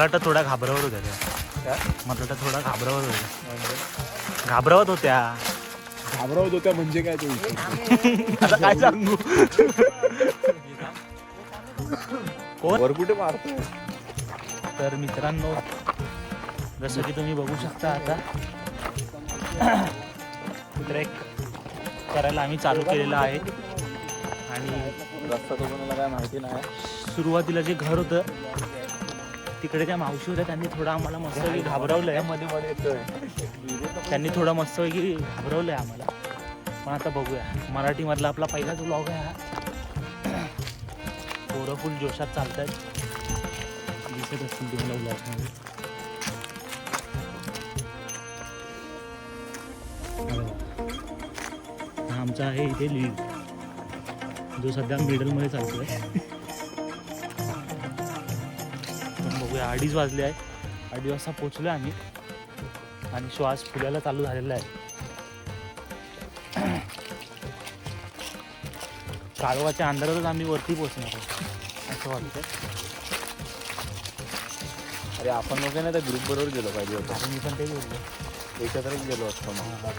मला वाटतं थोडा घाबरवत होत्या त्या. मला वाटतं थोडा घाबरवत होत्या. घाबरवत होत्या म्हणजे काय ते आता काय सांगू. कोण वर कुठे मारतोय? तर मित्रांनो, जसं की तुम्ही बघू शकता आता ट्रेक करायला आम्ही चालू केलेला आहे. आणि रस्ता तो कोणाला काय माहिती नाही. सुरुवातीला जे घर होतं तिकडे त्या मावशी होत्या, त्यांनी थोडं आम्हाला मस्तपैकी घाबरवलंय. मध्ये येतोय. त्यांनी थोडं मस्तपैकी घाबरवलंय आम्हाला. पण आता बघूया. मराठीमधला आपला पहिलाच व्लॉग आहे हा. पोरं फुल जोशात चालत आहेत, दिसत असतील तुम्हाला व्लॉगमध्ये. हा आमचा आहे इथे लीड, जो सध्या मिडलमध्ये चालतोय. पण बघूया, 2:30 वाजले आहे. 2:30 वाजता पोचलो आम्ही आणि श्वास फुलायला चालू झालेला आहे. काळवाच्या अंधारातच आम्ही वरती पोचणार असं वाटतं. अरे आपण लोक ना त्या ग्रुप बरोबर गेलो पाहिजे होतं. आणि मी पण ते बोललो, एकत्रच गेलो असतो मग.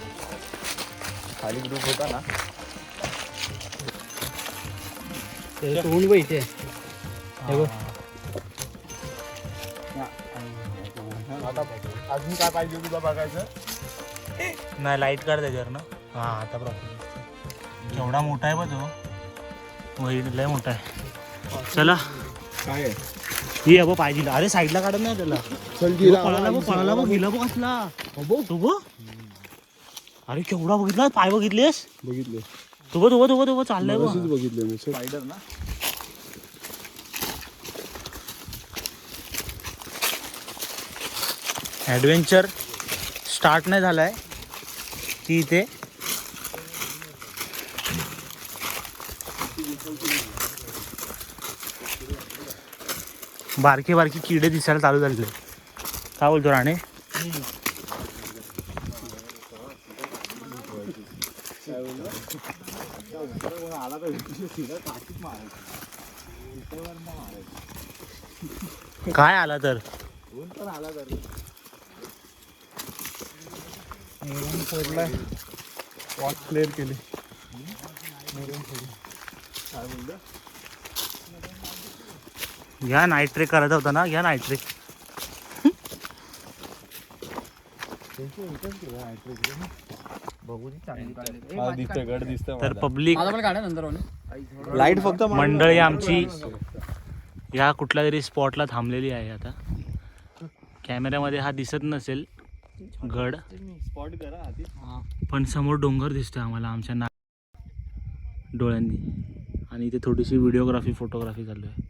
खाली ग्रुप होता ना. होऊन इथे आता अजून काय पाहिजे तुला बघायचं? नाही, लाईट काढ त्याच्यावर ना. हा आता प्रॉब्लेम. केवढा मोठा आहे बा तो, लय मोठा आहे. चला काय आहे? ही अबो पाहिजे. अरे साईडला काढत नाही त्याला. पळाला बघ, गेला बघ असला तू बघ. अरे केवढा बघितला, पाय बघितलेस? बघितले. तू चाललाय बघ. बघितले मी स्पायडर ना. ॲडव्हेंचर स्टार्ट नाही झालाय की इथे बारके बारके किडे दिसायला चालू झालेले. काय बोलतो राणे? काय आला तर वॉच क्लिअर केली. घ्या, नाईट ट्रेक करायचा होता ना, घ्या नाईट ट्रेक. तर पब्लिक लाईट फक्त मंडळी आमची या कुठल्या तरी स्पॉटला थांबलेली आहे. आता कॅमेऱ्यामध्ये हा दिसत नसेल गड, पण समोर डोंगर दिसतोय आम्हाला आमच्या डोळ्यांनी. आणि इथे थोडीशी व्हिडिओग्राफी फोटोग्राफी चालू आहे.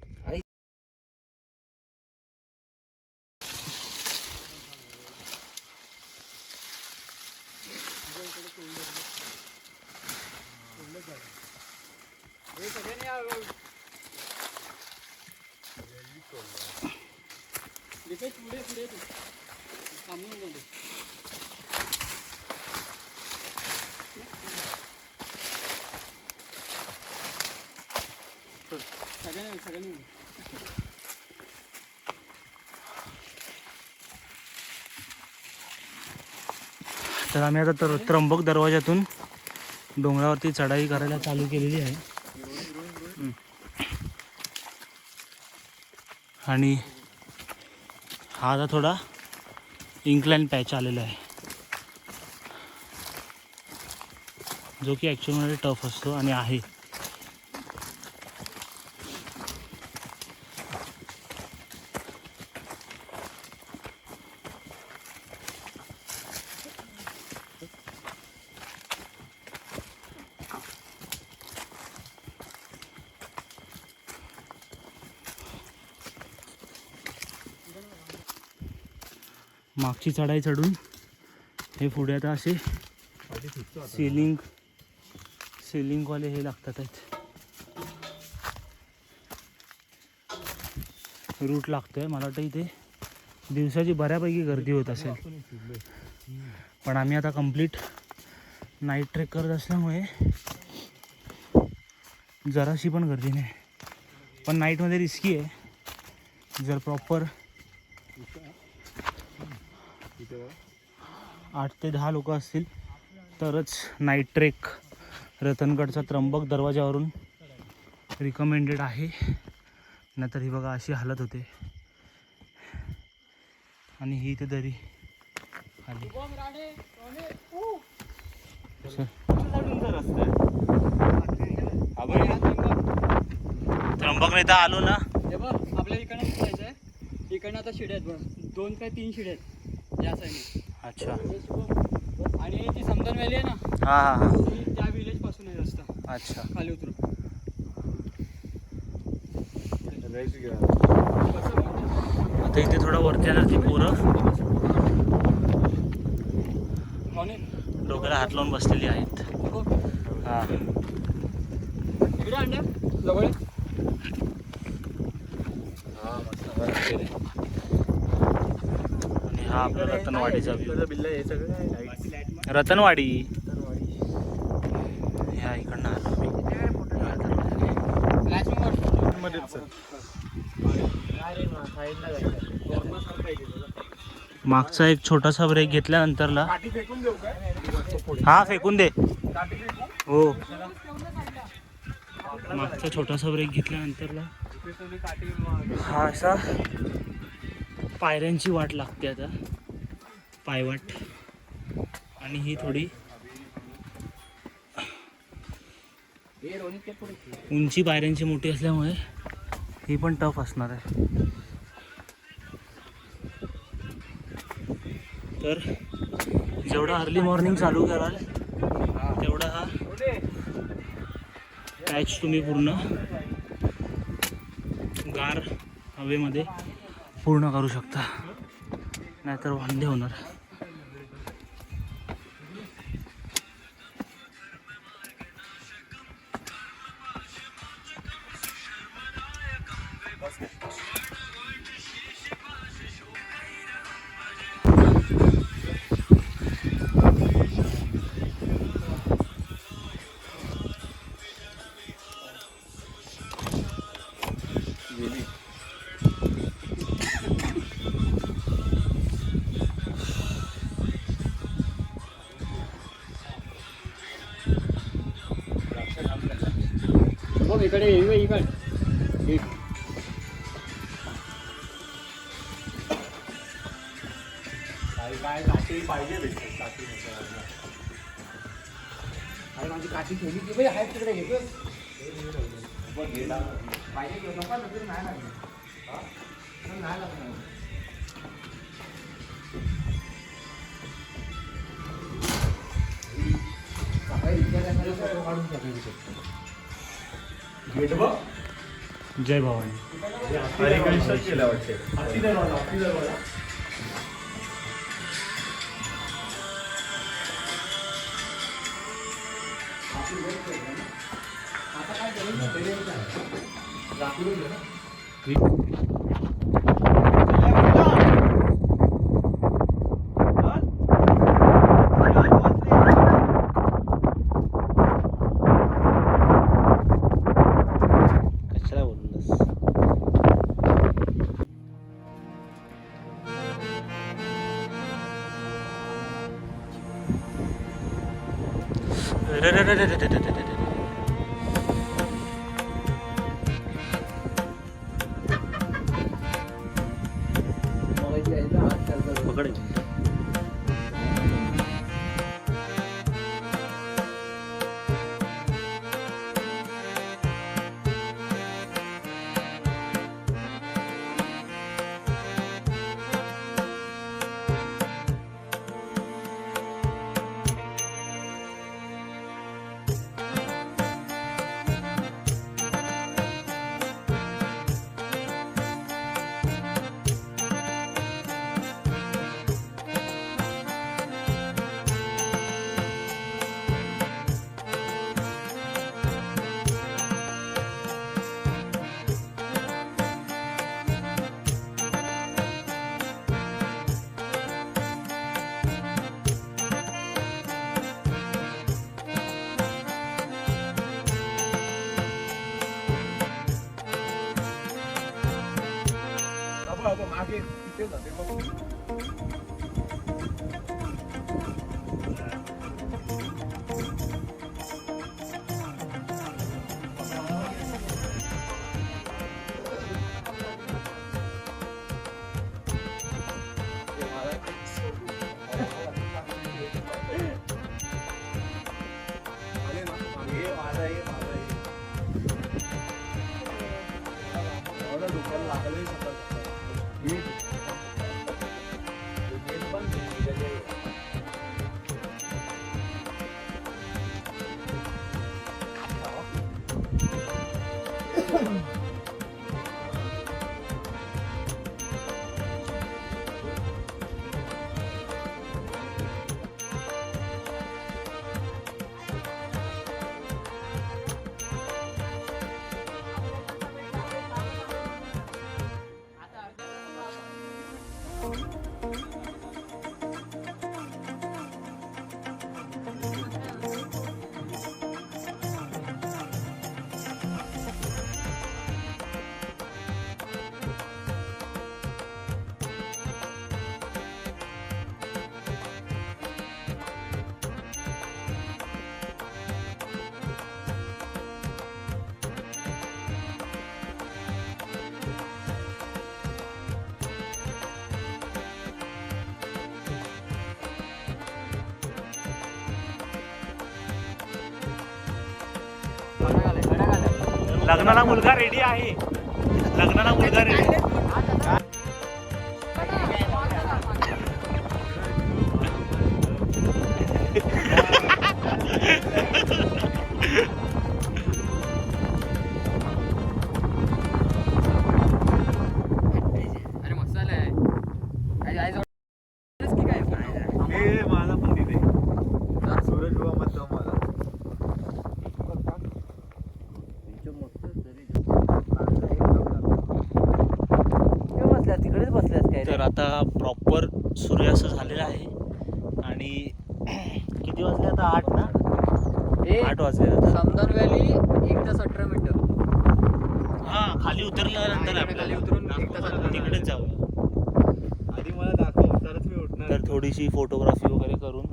तर आम्ही आता त्र्यंबक दरवाजातून डोंगरावरती चढाई करायला चालू केलेली आहे. आणि हा आता थोडा इन्क्लाइन पॅच आलेला आहे, जो की ॲक्च्युअलमध्ये टफ असतो आणि आहे. मागची चढाई चढून हे पुढे आता असे सिलिंगवाले हे लागतात आहेत. रूट लागतोय. मला वाटतं इथे दिवसाची बऱ्यापैकी गर्दी होत असेल, पण आम्ही आता कंप्लीट नाईट ट्रेक करत असल्यामुळे जराशी पण गर्दी नाही. पण नाईटमध्ये रिस्की आहे. जर प्रॉपर 8 ते 10 लोक असतील तरच नाईट ट्रेक रतनगडचा त्र्यंबक दरवाजावरून रिकमेंडेड आहे. नाहीतर ही बघा अशी हालत होते. आणि ही इथे दरी आली. त्र्यंबक इथं आलो ना. आपल्या इकडनं जायचं आहे. इकडनं आता शिड्या आहेत बघ, 2 काय 3 शिड्या आहेत या साईडने. अच्छा. आणि ती समदन व्हॅली आहे ना, हां हां हां. ती त्या विलेज पासून आहे रस्ता. अच्छा. खाली उतरून आता इथे थोडं वरती आलं ती पोरं डोक्याला हात लावून बसलेली आहेत. हां इकडे अंड्या जवळ आणि हा आपला रतनवाडीचा व्ह्यू. रतनवाडी ह्या इकडनं आलो मागचा एक छोटासा ब्रेक घेतल्यानंतरला. हा फेकून दे. हो मागचा छोटासा ब्रेक घेतल्यानंतरला हा असा पायऱ्यांची वाट लागते आता, पायवाट. आणि ही थोडी उंची पायऱ्यांची मोठी असल्यामुळे ही पण टफ असणार आहे. तर जेवढा अर्ली मॉर्निंग चालू कराल तेवढा हा पॅच तुम्ही पूर्ण गार हवेमध्ये पूर्ण करू शकता, नाहीतर वांदे होणार. बघ इकडे इकडे काय काठी पाहिजे भेटते काठी. अरे माझी काठी ठेवली की बाई आहे तिकडे घेतो पाहिजे नको नाही लागणार. नाही लागणार. जय भवानी. केला वाटते. कशाला बोललास? पकड. मागे तिथे जाते. लग्नाला मुलगा रेडी आहे. लग्नाला मुलगा रेडी. अरे मसाला आहे. मला पण तिथे सूरज बुवा म्हणतो मला. तिकडेच बसल्यास काय तर आता प्रॉपर सूर्यास्त झालेला आहे आणि किती वाजले आता? 8 ना? 8 वाजले आता. समदान व्हॅली 1 तास 18 मिनिटं. हा, खाली उतरल्यानंतर खाली उतरून 1 तास 18 तिकडेच जाऊ. आधी मला दाखव तरच मी उठणार. तर थोडीशी फोटोग्राफी वगैरे करून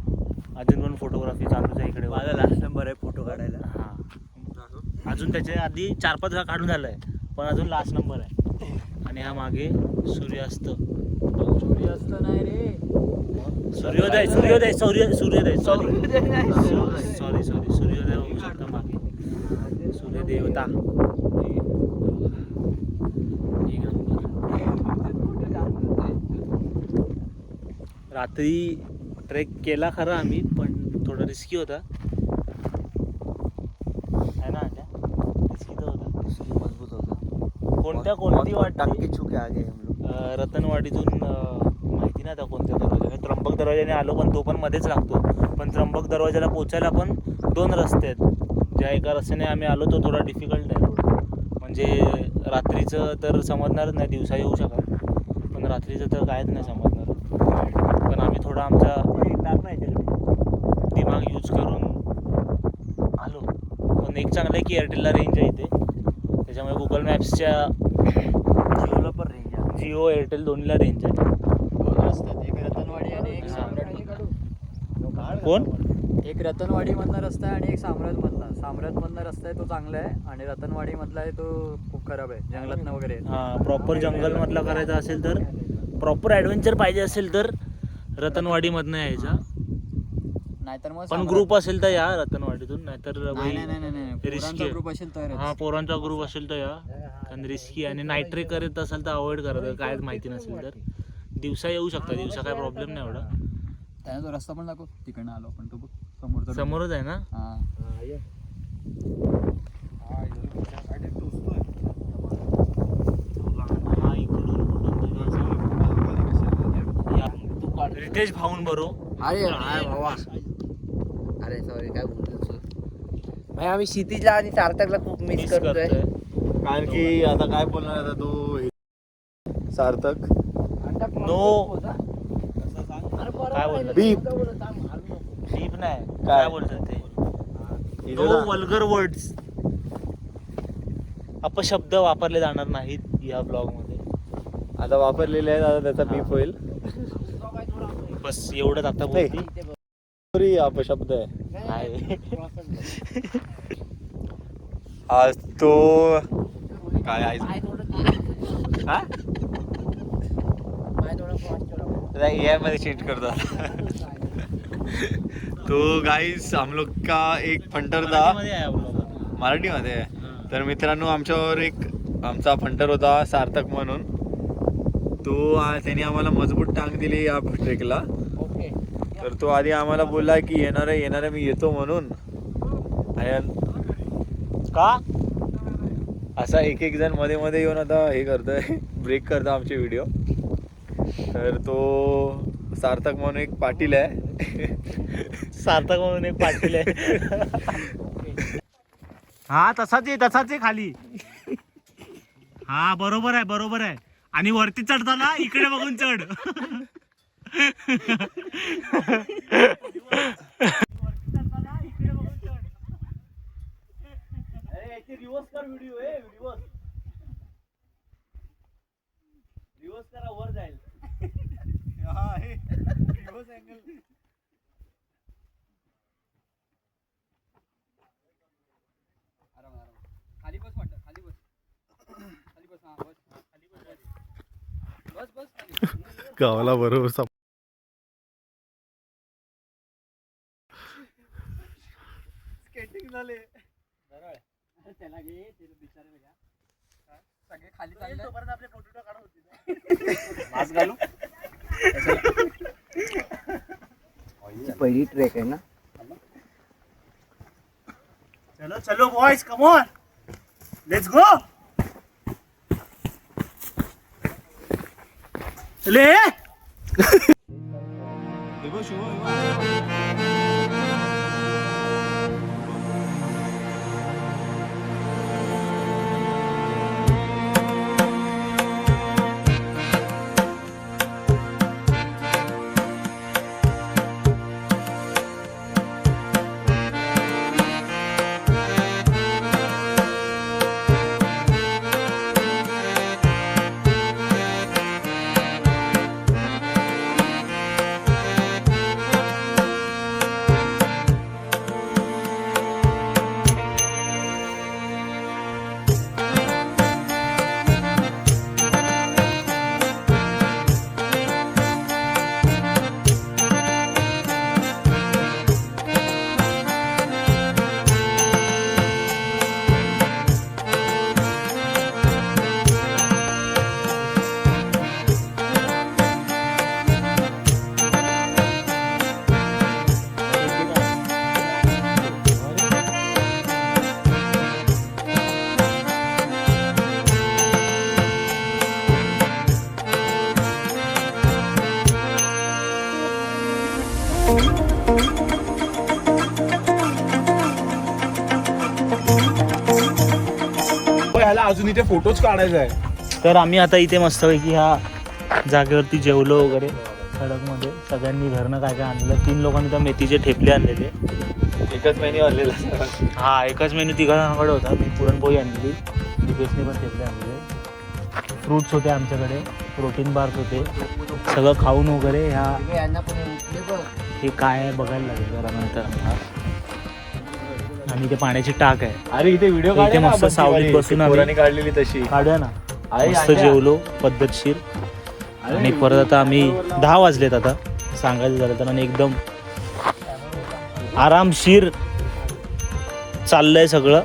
अजून पण फोटोग्राफी चालूच आहे इकडे. माझा लास्ट नंबर आहे फोटो काढायला. हा, अजून त्याच्या आधी 4-5 वेळा काढून झालाय पण अजून लास्ट नंबर आहे. आणि हा मागे सूर्यास्त. सूर्यास्त नाही रे, सूर्योदय सूर्योदय सूर्योदय सॉरी सूर्योदय होऊ शकता मागे. सूर्यदेवता. रात्री ट्रेक केला खरा आम्ही पण थोडा रिस्की होता है ना? रिस्की तर होता. मजबूत होता. कोणती वाट? टाकी चुके आगे हम लोग. रतनवाडीतून माहिती नाही आता कोणत्या दरवाजाने. त्र्यंबक दरवाजाने आलो पण तो पण मध्येच लागतो. पण त्र्यंबक दरवाजाला पोचायला पण 2 रस्ते आहेत. ज्या एका रस्त्याने आम्ही आलो तो थोडा डिफिकल्ट आहे रोड. म्हणजे रात्रीचं तर समजणारच नाही, दिवसा येऊ शकाल पण रात्रीचं तर कायच नाही समजणार. पण आम्ही थोडा आमचा दिमाग यूज करून आलो. पण एक चांगलं आहे की एअरटेलला रेंज आहे इथे, त्याच्यामुळे गुगल मॅप्सच्या जिओला पण रेंज आहे. जिओ एअरटेल दोन्हीला रेंज आहे. 2 रस्त्यात, एक रतनवाडी आणि एक सम्राट. कोण? एक रतनवाडी मधला रस्ता आहे आणि एक सम्राट मधला. सम्राट मधला रस्ता आहे तो चांगला आहे आणि रतनवाडी मधला आहे तो खूप खराब आहे, जंगलातनं वगैरे. हां, प्रॉपर जंगलमधला करायचा असेल तर, प्रॉपर ॲडव्हेंचर पाहिजे असेल तर रतनवाडीमधनं यायचा. नाहीतर मग पण ग्रुप असेल तर या रतनवाडीतून, नाहीतर नाही रिस्की. ग्रुप असेल तर. हा, पोरांचा ग्रुप असेल तर या, कारण रिस्की. आणि नाईट ट्रेक करत असेल तर अवॉइड करा, काय माहिती नसेल तर. दिवसा येऊ शकता, दिवसा काय प्रॉब्लेम नाही एवढा. त्याने तो रस्ता पण दाखव, तिकडनं आलो आपण. तो बघ समोरच आहे ना. हा, हा, इकडून रितेश भाऊन बरो. अरे भावा, अरे सॉरी, काय बोलतो भाई. आम्ही क्षितिजला आणि सार्थकला खूप मिस करतोय. कारण की आता काय बोलणार आता तो सार्थक. नो काय बोलतात? बीप डीप नाही, काय बोलतात ते? नो वल्गर वर्ड्स, अपशब्द वापरले जाणार नाहीत या ब्लॉग मध्ये. आता वापरलेले आहेत, आता त्याचा बीप होईल. बस एवढंच आता बोलती. अपशब्द आहे. आज तो काय आहे मध्ये चीट करता. तो गाइस हम लोग का एक फंटर था मराठी मध्ये. तर मित्रांनो, आमच्यावर एक आमचा फंटर होता सार्थक म्हणून. तो त्याने आम्हाला मजबूत टांग दिली या ट्रेकला. तर तो आधी आम्हाला बोलला की येणार आहे मी येतो म्हणून. का असा एक एक जण मध्ये मध्ये येऊन आता हे करतोय, ब्रेक करतो आमचे व्हिडिओ. तर तो सार्थक म्हणून एक पाटील आहे. सार्थक म्हणून एक पाटील आहे. हा तसाच आहे खाली. हा बरोबर आहे. आणि वरती चढताना इकडे बघून चढ. रिवर्स कर व्हिडिओ रिवर्स करा वर जाईल. Reverse angle. खाली बस वाटत, खाली बस. हा बस, खाली बस खाली. गावाला बरोबर स्केटिंग झाले. त्याला घे, त्याला बिचारायला घ्या. सगळे खाली चालले. तोपर्यंत आपले फोटो काढत होते. मास्क घालू. पहिली ट्रेक आहे ना. चलो boys, come on, let's go. ले ह्याला अजून इथे फोटोज काढायचा आहे. तर आम्ही आता इथे मस्तपैकी ह्या जागेवरती जेवलो वगैरे सडकमध्ये. सगळ्यांनी घरनं काय काय आणलेलं. 3 लोकांनी तर मेथीचे ठेपले आणलेले. एकच मेन्यू आणलेला. हा एकच मेनू तिघांकडे होता. मी पुरणपोळी आणलेली, दीपेशने पण ठेपले आणलेले. फ्रूट्स होते आमच्याकडे, प्रोटीन बार्स होते. सगळं खाऊन वगैरे ह्या हे काय आहे बघायला लागेल जरा नंतर. आणि ते पाण्याची टाक आहे. अरे इथे व्हिडिओ इथे मस्त सावलीत बसून आम्ही काढलेली तशी काढूया ना. मस्त जेवलो पद्धतशीर. आणि परत आता आम्ही 10 वाजलेत आता सांगायचं झालं तर. आणि एकदम आरामशीर चाललंय सगळं.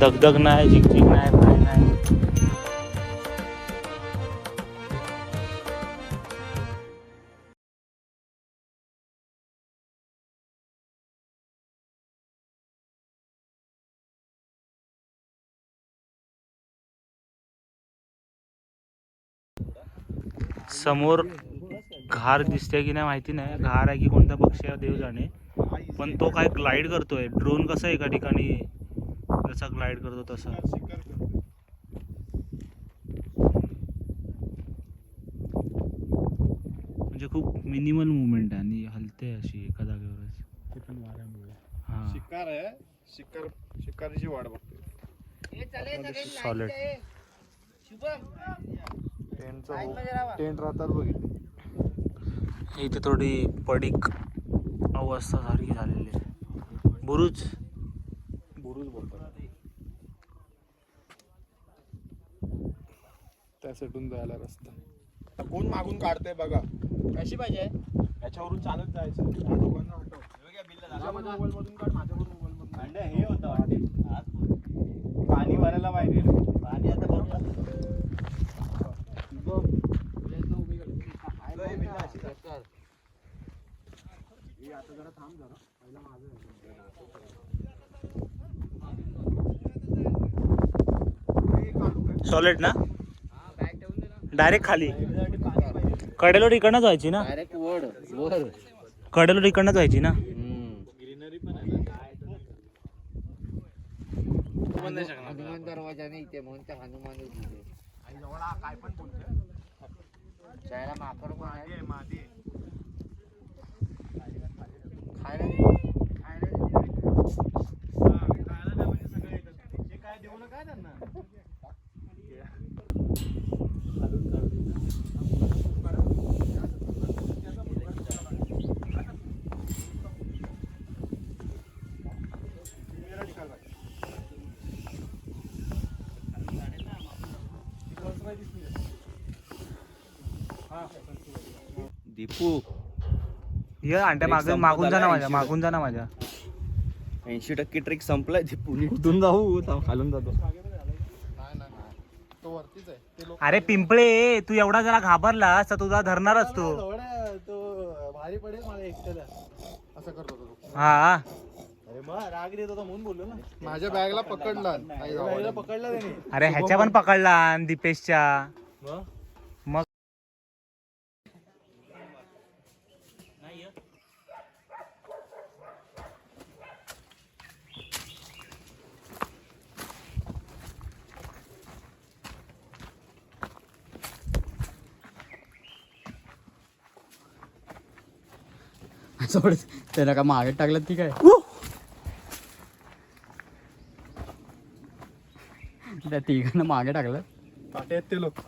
दगदग नाही, झिकझिक नाही, काय नाही. समोर घार दिसते की नाही माहिती नाही. घार आहे की कोणता पक्षी आहे देव जाणे. पण तो काय ग्लाइड करतोय. ड्रोन कसं एका ठिकाणी जसा ग्लाइड करतो तसा. म्हणजे खूप मिनिमल मुवमेंट आहे आणि हलते अशी एका जागेवरच. ते पण वाऱ्यामुळे. हा शिकार आहे. शिकारीची वाट बघते. सॉलिड. टेंट राहतात बघितले. इथे थोडी पडीक अवस्था सारखी झालेली आहे. बुरुज बोलतात. त्या सेटून जायला रस्ता. कोण मागून काढतंय बघा. कशी पाहिजे. याच्यावरून चालत जायचं. दोघांना हटव. माझ्या मोबाईल मधून काढ, माझ्या मोबाईल मधून. हे होतं पाणी भरायला पाहिजे. पाणी आता आता जरा थांब जरा. पहिला माझं सॉलिड ना डायरेक्ट खाली कडेलोट इकडनंच व्हायची ना डायरेक्ट वर कडेलोट इकडनंच व्हायची ना हनुमान दरवाजा नाही इथे म्हणून ते हनुमान काय पण बोलतोय जायला माकड पण आहे. मादी खायला काय देऊ ना काय त्यांना दीपू ये अंड्या मागून जा ना माझ्या मागून जा ना माझ्या 80% ट्रिक संपलाय दीपू कुठून जाऊ खालून जातो तो वरतीच आहे ते लोक अरे पिंपळे तू एवढा जरा घाबरलास तर तुझा धरणारच तो तो भारी पडेल मला एकट्याला असं करतो तो हा अरे मग राग देत होता म्हणून बोललो ना माझ्या बॅगला पकडला पकडला त्याने अरे ह्याच्या पण पकडला दीपेशच्या मग सोड त्याला का मागे टाकलं ती काय त्या तिघांना मागे टाकलं काटे आहेत ते लोक